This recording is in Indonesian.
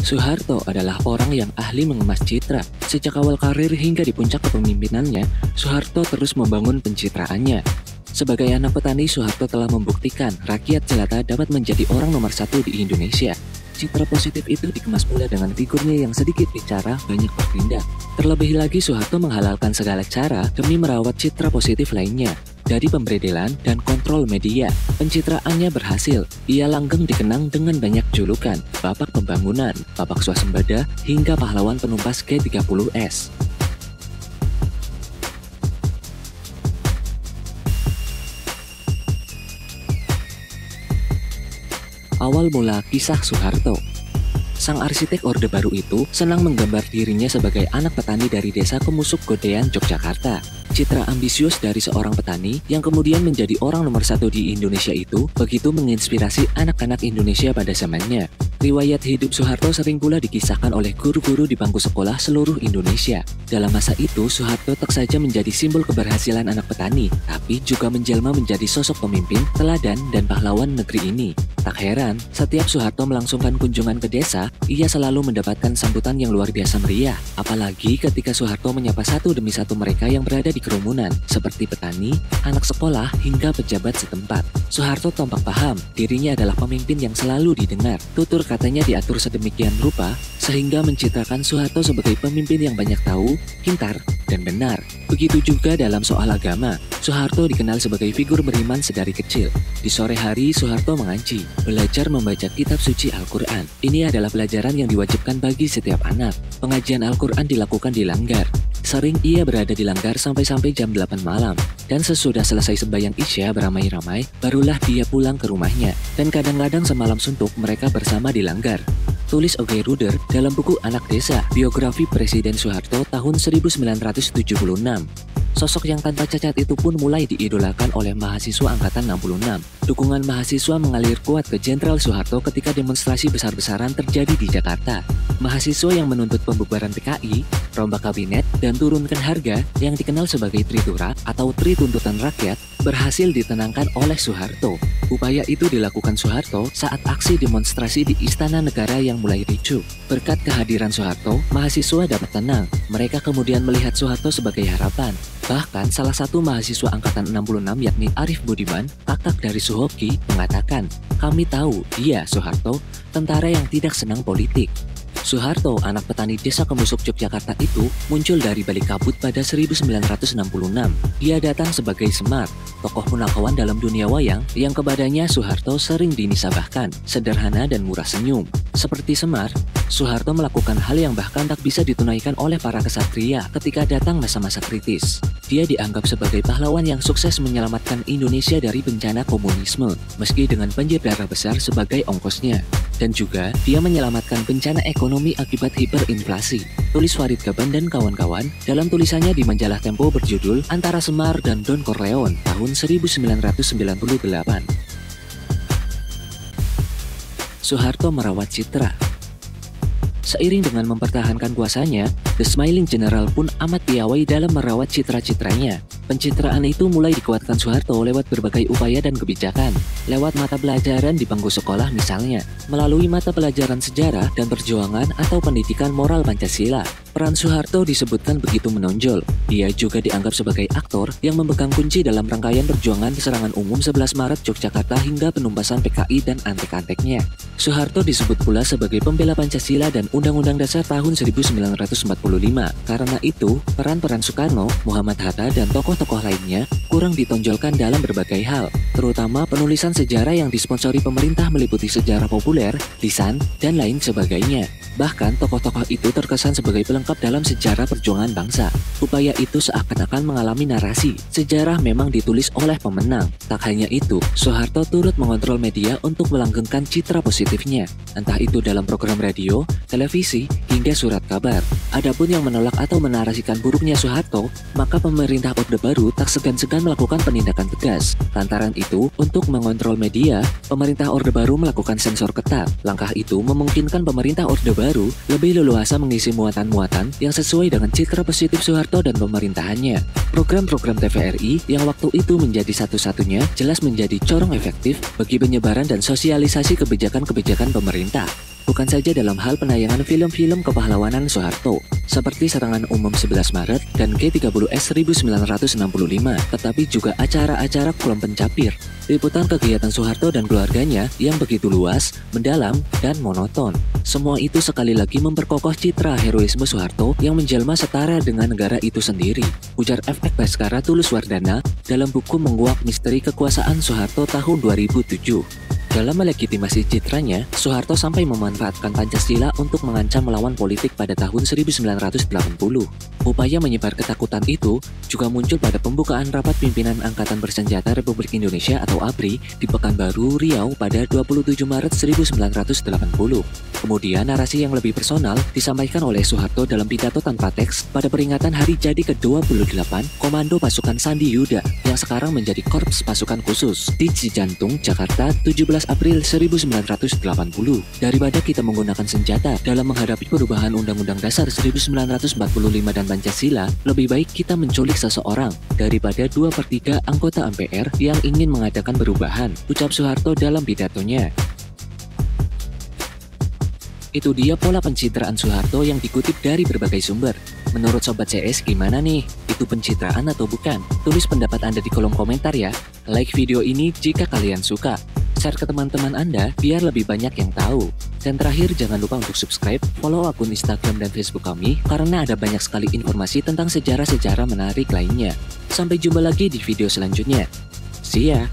Soeharto adalah orang yang ahli mengemas citra. Sejak awal karir hingga di puncak kepemimpinannya, Soeharto terus membangun pencitraannya. Sebagai anak petani, Soeharto telah membuktikan rakyat jelata dapat menjadi orang nomor satu di Indonesia. Citra positif itu dikemas pula dengan figurnya yang sedikit bicara, banyak bertindak. Terlebih lagi, Soeharto menghalalkan segala cara demi merawat citra positif lainnya. Dari pemberedelan dan kontrol media, pencitraannya berhasil. Ia langgeng dikenang dengan banyak julukan, Bapak Pembangunan, Bapak Swasembada, hingga pahlawan penumpas G30S. Awal mula kisah Soeharto. Sang arsitek Orde Baru itu senang menggambar dirinya sebagai anak petani dari desa Kemusuk Godean, Yogyakarta. Citra ambisius dari seorang petani yang kemudian menjadi orang nomor satu di Indonesia itu begitu menginspirasi anak-anak Indonesia pada zamannya. Riwayat hidup Soeharto sering pula dikisahkan oleh guru-guru di bangku sekolah seluruh Indonesia. Dalam masa itu, Soeharto tak saja menjadi simbol keberhasilan anak petani, tapi juga menjelma menjadi sosok pemimpin, teladan, dan pahlawan negeri ini. Tak heran, setiap Soeharto melangsungkan kunjungan ke desa, ia selalu mendapatkan sambutan yang luar biasa meriah. Apalagi ketika Soeharto menyapa satu demi satu mereka yang berada di kerumunan, seperti petani, anak sekolah, hingga pejabat setempat. Soeharto tampak paham, dirinya adalah pemimpin yang selalu didengar. Tutur katanya diatur sedemikian rupa, sehingga mencitrakan Soeharto sebagai pemimpin yang banyak tahu, pintar, dan benar. Begitu juga dalam soal agama, Soeharto dikenal sebagai figur beriman sedari kecil. Di sore hari, Soeharto mengaji, belajar membaca kitab suci Al-Quran. Ini adalah pelajaran yang diwajibkan bagi setiap anak. Pengajian Al-Quran dilakukan di Langgar. Sering ia berada di Langgar sampai jam 8 malam. Dan sesudah selesai sembahyang Isya beramai-ramai, barulah dia pulang ke rumahnya. Dan kadang-kadang semalam suntuk mereka bersama di Langgar. Tulis Oge Ruder dalam buku Anak Desa, biografi Presiden Soeharto tahun 1976. Sosok yang tanpa cacat itu pun mulai diidolakan oleh mahasiswa Angkatan 66. Dukungan mahasiswa mengalir kuat ke Jenderal Soeharto ketika demonstrasi besar-besaran terjadi di Jakarta. Mahasiswa yang menuntut pembubaran PKI, rombak kabinet, dan turunkan harga yang dikenal sebagai Tritura atau Tri Tuntutan Rakyat berhasil ditenangkan oleh Soeharto. Upaya itu dilakukan Soeharto saat aksi demonstrasi di Istana Negara yang mulai ricuh. Berkat kehadiran Soeharto, mahasiswa dapat tenang. Mereka kemudian melihat Soeharto sebagai harapan. Bahkan salah satu mahasiswa Angkatan 66 yakni Arif Budiman, kakak dari Suhoki, mengatakan, "Kami tahu dia, Soeharto, tentara yang tidak senang politik." Soeharto, anak petani desa Kemusuk Yogyakarta itu muncul dari balik kabut pada 1966. Dia datang sebagai Semar, tokoh punakawan dalam dunia wayang yang kepadanya Soeharto sering dinisabahkan, sederhana dan murah senyum. Seperti Semar, Soeharto melakukan hal yang bahkan tak bisa ditunaikan oleh para kesatria ketika datang masa-masa kritis. Dia dianggap sebagai pahlawan yang sukses menyelamatkan Indonesia dari bencana komunisme, meski dengan banjir darah besar sebagai ongkosnya. Dan juga, dia menyelamatkan bencana ekonomi akibat hiperinflasi. Tulis Farid Gaban dan kawan-kawan dalam tulisannya di majalah Tempo berjudul Antara Semar dan Don Corleone tahun 1998. Soeharto merawat citra. Seiring dengan mempertahankan kuasanya, The Smiling General pun amat piawai dalam merawat citra-citranya. Pencitraan itu mulai dikuatkan Soeharto lewat berbagai upaya dan kebijakan. Lewat mata pelajaran di bangku sekolah misalnya, melalui mata pelajaran sejarah dan perjuangan atau pendidikan moral Pancasila. Peran Soeharto disebutkan begitu menonjol. Dia juga dianggap sebagai aktor yang memegang kunci dalam rangkaian perjuangan serangan umum 11 Maret Yogyakarta hingga penumpasan PKI dan antek-anteknya. Soeharto disebut pula sebagai pembela Pancasila dan Undang-Undang Dasar tahun 1945. Karena itu, peran-peran Soekarno, Muhammad Hatta, dan tokoh-tokoh lainnya kurang ditonjolkan dalam berbagai hal, terutama penulisan sejarah yang disponsori pemerintah meliputi sejarah populer, lisan, dan lain sebagainya. Bahkan tokoh-tokoh itu terkesan sebagai pelengkap dalam sejarah perjuangan bangsa. Upaya itu seakan-akan mengalami narasi. Sejarah memang ditulis oleh pemenang. Tak hanya itu, Soeharto turut mengontrol media untuk melanggengkan citra positifnya. Entah itu dalam program radio, televisi, hingga surat kabar. Adapun yang menolak atau menarasikan buruknya Soeharto, maka pemerintah Orde Baru tak segan-segan melakukan penindakan tegas. Lantaran itu, untuk mengontrol media, pemerintah Orde Baru melakukan sensor ketat. Langkah itu memungkinkan pemerintah Orde Baru lebih leluasa mengisi muatan-muatan yang sesuai dengan citra positif Soeharto dan pemerintahannya. Program-program TVRI yang waktu itu menjadi satu-satunya jelas menjadi corong efektif bagi penyebaran dan sosialisasi kebijakan-kebijakan pemerintah. bukan saja dalam hal penayangan film-film kepahlawanan Soeharto, seperti Serangan Umum 11 Maret dan G30S 1965, tetapi juga acara-acara kolom pencapir, liputan kegiatan Soeharto dan keluarganya yang begitu luas, mendalam, dan monoton. Semua itu sekali lagi memperkokoh citra heroisme Soeharto yang menjelma setara dengan negara itu sendiri, ujar FX Baskara Tulus Wardana dalam buku Menguak Misteri Kekuasaan Soeharto tahun 2007. Dalam melegitimasi citranya, Soeharto sampai memanfaatkan Pancasila untuk mengancam melawan politik pada tahun 1980. Upaya menyebar ketakutan itu juga muncul pada pembukaan rapat pimpinan Angkatan Bersenjata Republik Indonesia atau ABRI di Pekanbaru, Riau pada 27 Maret 1980. Kemudian narasi yang lebih personal disampaikan oleh Soeharto dalam pidato tanpa teks pada peringatan hari jadi ke-28 Komando Pasukan Sandi Yuda yang sekarang menjadi Korps Pasukan Khusus di Cijantung, Jakarta 17 April 1980. Daripada kita menggunakan senjata dalam menghadapi perubahan Undang-Undang Dasar 1945 dan Pancasila, lebih baik kita menculik seseorang daripada 2/3 anggota MPR yang ingin mengadakan perubahan, ucap Soeharto dalam pidatonya. Itu dia pola pencitraan Soeharto yang dikutip dari berbagai sumber. Menurut Sobat CS gimana nih? Itu pencitraan atau bukan? Tulis pendapat Anda di kolom komentar ya. Like video ini jika kalian suka. Share ke teman-teman Anda biar lebih banyak yang tahu. Dan terakhir jangan lupa untuk subscribe, follow akun Instagram dan Facebook kami karena ada banyak sekali informasi tentang sejarah-sejarah menarik lainnya. Sampai jumpa lagi di video selanjutnya. See ya!